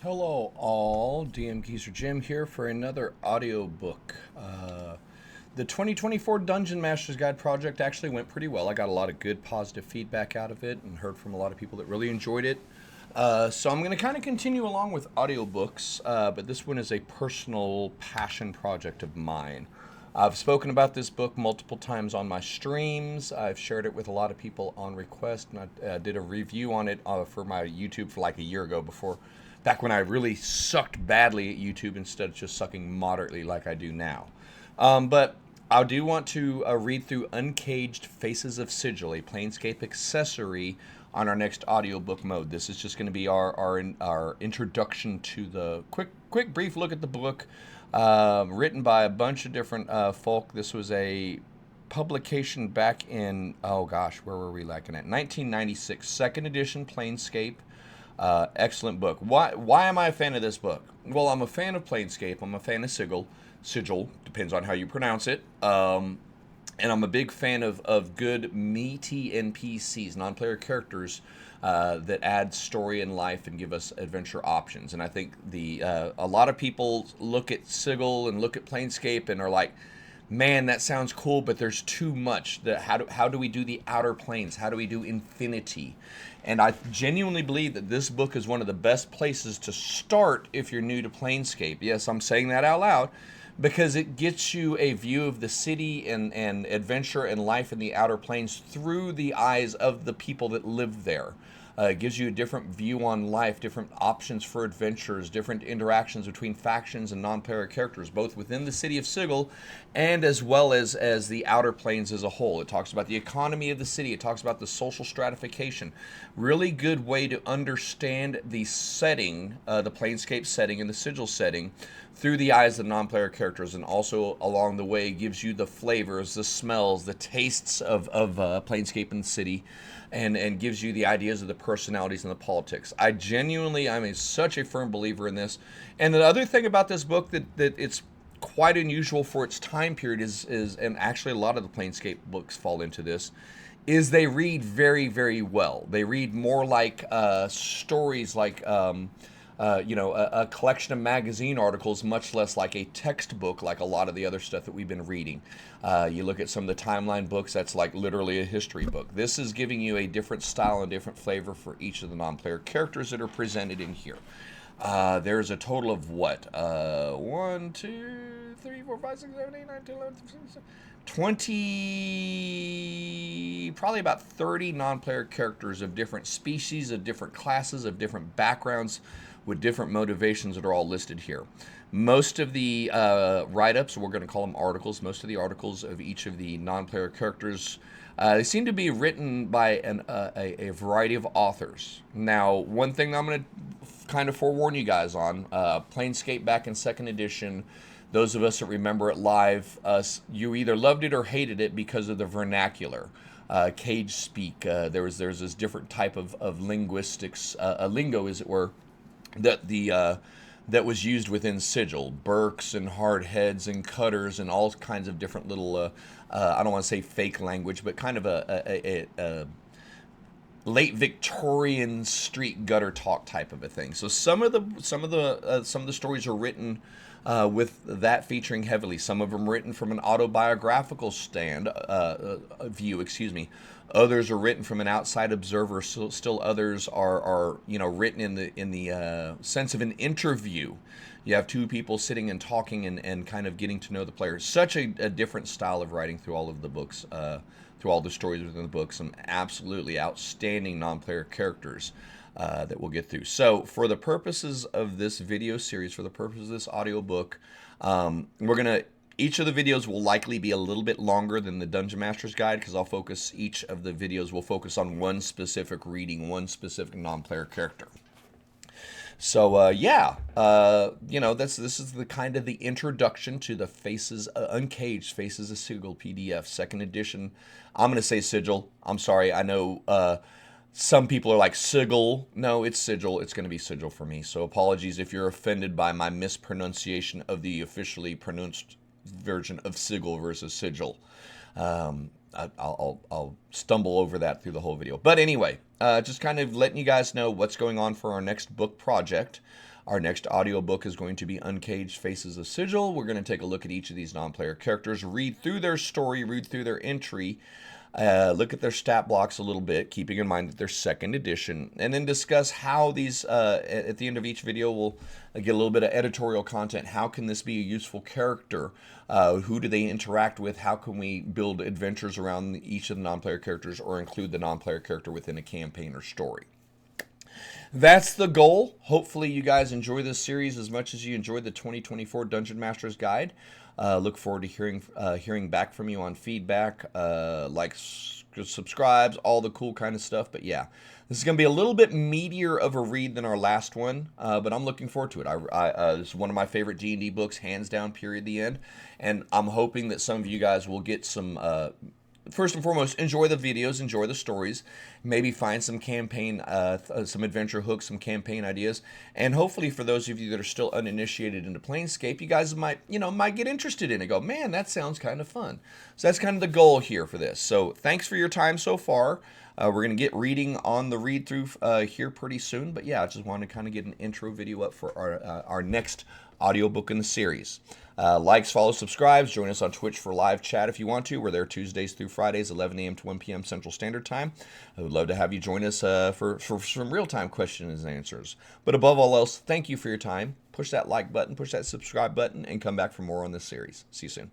Hello all, DM Geezer Jim here for another audiobook. The 2024 Dungeon Master's Guide project actually went pretty well. I got a lot of good positive feedback out of it and heard from a lot of people that really enjoyed it. So I'm going to kind of continue along with audiobooks, but this one is a personal passion project of mine. I've spoken about this book multiple times on my streams. I've shared it with a lot of people on request, and I did a review on it for my YouTube for like a year ago back when I really sucked badly at YouTube instead of just sucking moderately like I do now. But I do want to read through Uncaged Faces of Sigil, a Planescape accessory on our next audiobook mode. This is just going to be our introduction to the quick brief look at the book, written by a bunch of different folk. This was a publication back in, oh gosh, where were we looking at? 1996, second edition Planescape. Excellent book. Why am I a fan of this book? Well, I'm a fan of Planescape. I'm a fan of Sigil. Sigil, depends on how you pronounce it. And I'm a big fan of good, meaty NPCs, non-player characters that add story and life and give us adventure options. And I think a lot of people look at Sigil and look at Planescape and are like, man, that sounds cool, but there's too much. How do we do the outer planes? How do we do infinity? And I genuinely believe that this book is one of the best places to start if you're new to Planescape. Yes, I'm saying that out loud because it gets you a view of the city and adventure and life in the outer planes through the eyes of the people that live there. It gives you a different view on life, different options for adventures, different interactions between factions and non-player characters, both within the city of Sigil and as well as the outer planes as a whole. It talks about the economy of the city. It talks about the social stratification. Really good way to understand the setting, the Planescape setting and the Sigil setting through the eyes of non-player characters, and also along the way gives you the flavors, the smells, the tastes of Planescape and the city, and gives you the ideas of the personalities and the politics. I'm such a firm believer in this. And the other thing about this book that it's quite unusual for its time period is, and actually a lot of the Planescape books fall into this, is they read very, very well. They read more like stories, like a collection of magazine articles, much less like a textbook, like a lot of the other stuff that we've been reading. You look at some of the timeline books, that's like literally a history book. This is giving you a different style and different flavor for each of the non-player characters that are presented in here. There's a total of what? 1, 2, 3, 4, 5, 6, 7, 8, 9, 10, 11, 20, probably about 30 non-player characters of different species, of different classes, of different backgrounds, with different motivations that are all listed here. Most of the write-ups, we're going to call them articles, most of the articles of each of the non-player characters, they seem to be written by a variety of authors. Now, one thing I'm going to kind of forewarn you guys on, Planescape back in 2nd edition, those of us that remember it live, you either loved it or hated it because of the vernacular. Cage speak, there's this different type of linguistics, a lingo as it were, that was used within Sigil. Burks and hard heads and cutters and all kinds of different little, I don't want to say fake language, but kind of a late Victorian street gutter talk type of a thing. So some of the stories are written with that featuring heavily. Some of them written from an autobiographical view. Excuse me. Others are written from an outside observer. So still others are written in the sense of an interview. You have two people sitting and talking and kind of getting to know the player. Such a different style of writing through all of the books, through all the stories within the book. Some absolutely outstanding non-player characters that we'll get through. So for the purposes of this video series, for the purposes of this audiobook, each of the videos will likely be a little bit longer than the Dungeon Master's Guide, because each of the videos will focus on one specific reading, one specific non-player character. So this is the kind of the introduction to the Uncaged Faces of Sigil PDF, 2nd edition. I'm going to say Sigil. I'm sorry. I know some people are like Sigil. No, it's Sigil. It's going to be Sigil for me. So apologies if you're offended by my mispronunciation of the officially pronounced version of Sigil versus Sigil. I'll stumble over that through the whole video. But anyway, just kind of letting you guys know what's going on for our next book project. Our next audiobook is going to be Uncaged Faces of Sigil. We're going to take a look at each of these non-player characters, read through their story, read through their entry, look at their stat blocks a little bit, keeping in mind that they're second edition, and then discuss how these, at the end of each video, we'll get a little bit of editorial content. How can this be a useful character? Who do they interact with? How can we build adventures around each of the non-player characters or include the non-player character within a campaign or story? That's the goal. Hopefully you guys enjoy this series as much as you enjoyed the 2024 Dungeon Master's Guide. Look forward to hearing back from you on feedback, likes, subscribes, all the cool kind of stuff. But yeah, this is going to be a little bit meatier of a read than our last one, but I'm looking forward to it. This is one of my favorite D&D books, hands down, period, the end. And I'm hoping that some of you guys will get some... First and foremost, enjoy the videos, enjoy the stories, maybe find some campaign, some adventure hooks, some campaign ideas, and hopefully for those of you that are still uninitiated into Planescape, you guys might get interested in it. Go, man, that sounds kind of fun. So that's kind of the goal here for this. So thanks for your time so far. We're going to get reading on the read-through here pretty soon, but yeah, I just wanted to kind of get an intro video up for our next audiobook in the series. Likes, follow, subscribes. Join us on Twitch for live chat if you want to. We're there Tuesdays through Fridays, 11 a.m. to 1 p.m. Central Standard Time. I would love to have you join us for some real-time questions and answers. But above all else, thank you for your time. Push that like button, push that subscribe button, and come back for more on this series. See you soon.